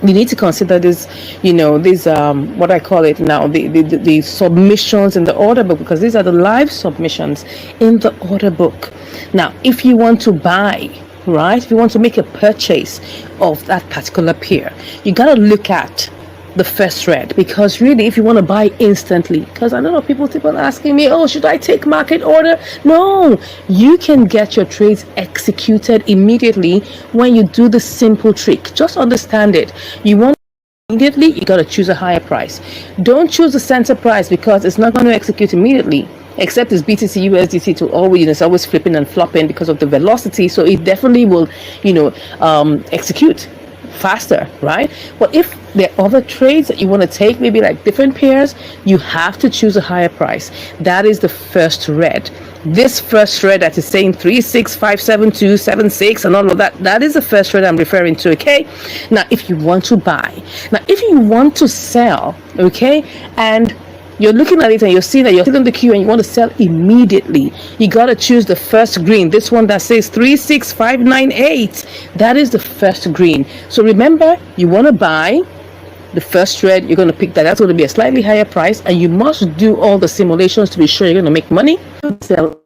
you need to consider this, these what I call it now, the submissions in the order book, because these are the live submissions in the order book. Now, if you want to buy, right, if you want to make a purchase of that particular pair, you got to look at the first thread, because really, if you want to buy instantly, because I know people keep on asking me, oh, should I take market order? No, you can get your trades executed immediately when you do the simple trick. Just understand it. You want immediately, you got to choose a higher price. Don't choose the center price, because it's not going to execute immediately, except it's BTC USDT to always, it's always flipping and flopping because of the velocity. So it definitely will, execute faster, right? But if there are other trades that you want to take, maybe like different pairs, you have to choose a higher price. That is the first thread. This first thread that is saying 3657276 and all of that, that is the first thread I'm referring to. Okay, now if you want to buy, now if you want to sell, okay, and you're looking at it and you're seeing that you're still in the queue and you want to sell immediately, you got to choose the first green, this one that says 36598. That is the first green. So remember, you want to buy the first thread, you're going to pick that. That's going to be a slightly higher price, and you must do all the simulations to be sure you're going to make money. Sell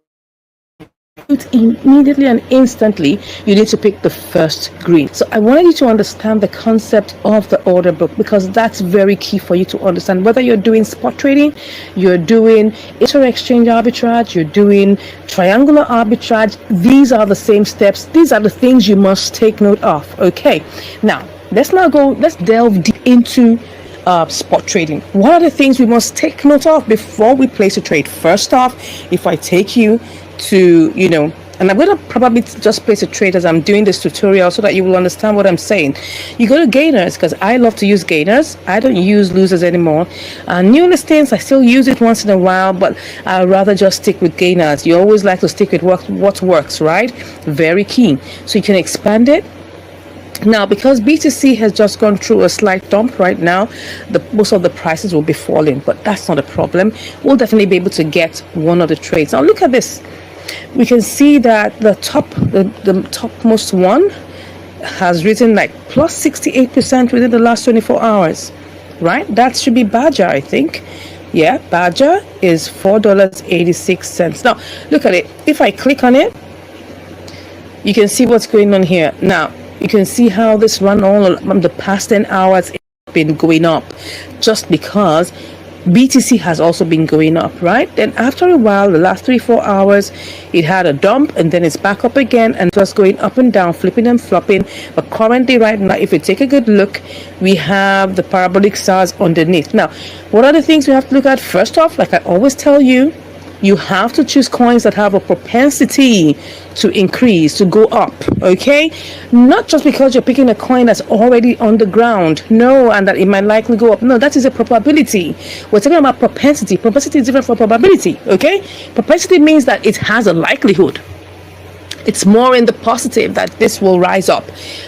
immediately and instantly, you need to pick the first green. So I wanted you to understand the concept of the order book, because that's very key for you to understand. Whether you're doing spot trading, you're doing inter-exchange arbitrage, you're doing triangular arbitrage, these are the same steps. These are the things you must take note of. Okay, now let's delve deep into spot trading. What are the things we must take note of before we place a trade? First off, if I take you to, and I'm going to probably just place a trade as I'm doing this tutorial so that you will understand what I'm saying. You go to gainers, because I love to use gainers. I don't use losers anymore. New listings, I still use it once in a while, but I'd rather just stick with gainers. You always like to stick with what works, right? Very key. So you can expand it. Now, because BTC has just gone through a slight dump right now, most of the prices will be falling, but that's not a problem. We'll definitely be able to get one of the trades. Now, look at this. We can see that the topmost one has risen like plus 68% within the last 24 hours, right? That should be Badger, I think. Yeah, Badger is $4.86. Now, look at it. If I click on it, you can see what's going on here. Now, you can see how this run all the past 10 hours has been going up, just because BTC has also been going up, right? Then after a while, the last 3-4 hours, it had a dump, and then it's back up again and just going up and down, flipping and flopping. But currently right now, if you take a good look, we have the parabolic stars underneath. Now, what are the things we have to look at? First off, like I always tell you, you have to choose coins that have a propensity to increase, to go up, okay? Not just because you're picking a coin that's already on the ground, no, and that it might likely go up. No, that is a probability. We're talking about propensity. Propensity is different from probability, okay? Propensity means that it has a likelihood. It's more in the positive that this will rise up.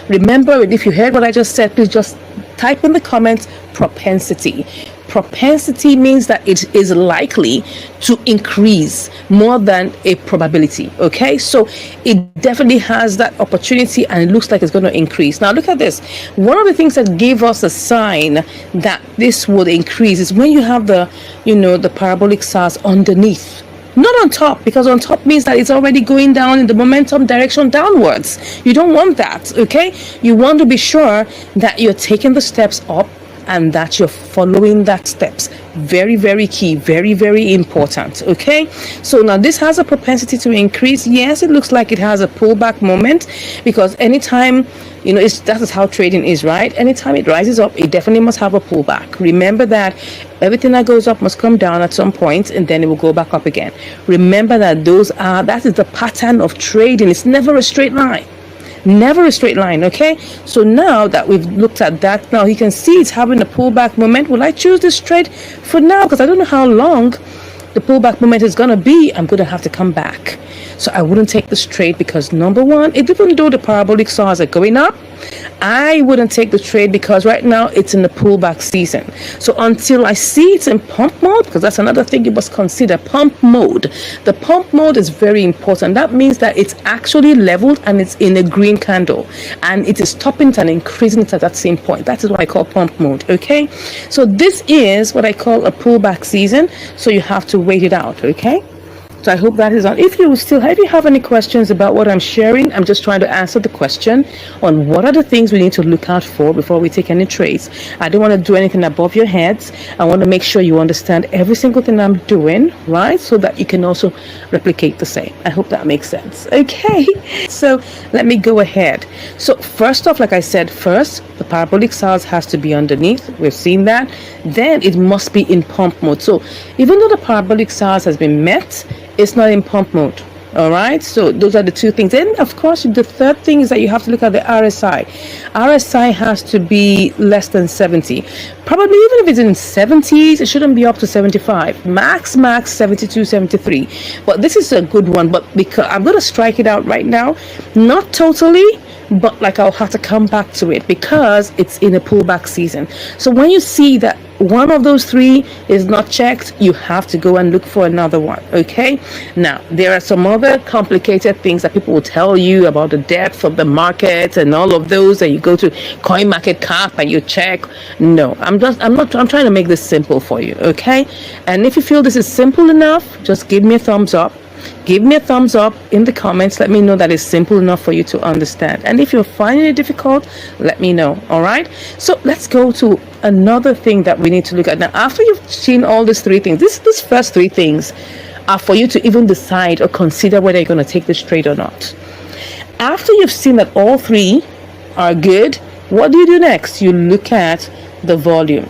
Remember, if you heard what I just said, please just type in the comments propensity. Propensity means that it is likely to increase more than a probability. Okay, so it definitely has that opportunity, and it looks like it's going to increase. Now look at this. One of the things that gave us a sign that this would increase is when you have the the parabolic stars underneath, not on top, because on top means that it's already going down in the momentum direction downwards. You don't want that. Okay, you want to be sure that you're taking the steps up and that you're following that steps. Very, very key, very, very important. Okay, so now this has a propensity to increase. Yes, it looks like it has a pullback moment, because anytime that is how trading is, right? Anytime it rises up, it definitely must have a pullback. Remember that everything that goes up must come down at some point, and then it will go back up again. Remember that that is the pattern of trading. It's never a straight line. Never a straight line. Okay, so now that we've looked at that, now you can see it's having a pullback moment. Will I choose this trade for now? Because I don't know how long the pullback moment is going to be. I'm going to have to come back. So I wouldn't take this trade, because number one, even though the parabolic stars are going up I wouldn't take the trade because right now it's in the pullback season. So until I see it's in pump mode, because that's another thing you must consider, pump mode. The pump mode is very important. That means that it's actually leveled and it's in a green candle and it is stopping it and increasing it at that same point. That is what I call pump mode. Okay, so this is what I call a pullback season, so you have to wait it out. Okay, so I hope that is on. If you have any questions about what I'm sharing, I'm just trying to answer the question on what are the things we need to look out for before we take any trades. I don't want to do anything above your heads. I want to make sure you understand every single thing I'm doing, right? So that you can also replicate the same. I hope that makes sense. Okay, so let me go ahead. So first off, like I said, first, the parabolic SARS has to be underneath. We've seen that. Then it must be in pump mode. So even though the parabolic SARS has been met, it's not in pump mode. All right, so those are the two things. Then of course the third thing is that you have to look at the RSI. RSI has to be less than 70. Probably even if it's in 70s, it shouldn't be up to 75. Max 72, 73. But this is a good one, but because I'm going to strike it out right now, not totally, but like I'll have to come back to it because it's in a pullback season. So when you see that one of those three is not checked, you have to go and look for another one. Okay, now there are some other complicated things that people will tell you about the depth of the market and all of those, and you go to CoinMarketCap and you check. No, I'm trying to make this simple for you. Okay, and if you feel this is simple enough, just give me a thumbs up. Give me a thumbs up in the comments. Let me know that it's simple enough for you to understand. And if you're finding it difficult, let me know. All right. So let's go to another thing that we need to look at. Now, after you've seen all these three things, these first three things are for you to even decide or consider whether you're going to take this trade or not. After you've seen that all three are good, what do you do next? You look at the volume.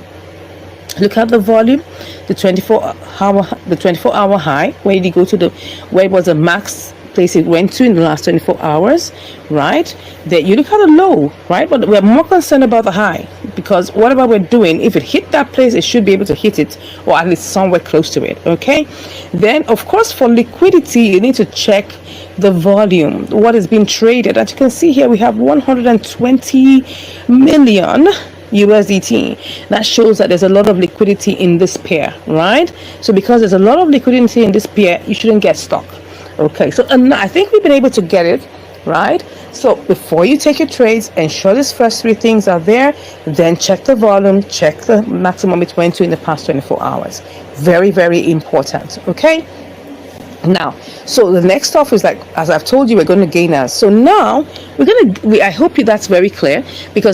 Look at the volume, the 24-hour high, where did you go to where it was the max place it went to in the last 24 hours, right? Then you look at the low, right? But we're more concerned about the high because whatever we're doing, if it hit that place, it should be able to hit it or at least somewhere close to it. Okay. Then of course for liquidity, you need to check the volume, what is being traded. As you can see here, we have 120 million USDT. That shows that there's a lot of liquidity in this pair, right? So because there's a lot of liquidity in this pair, you shouldn't get stuck. Okay, so I think we've been able to get it, right? So before you take your trades, ensure these first three things are there, then check the volume, check the maximum it went to in the past 24 hours. Very, very important. Okay. Now, so the next stuff is like, as I've told you, we're going to gain us. So now I hope that's very clear because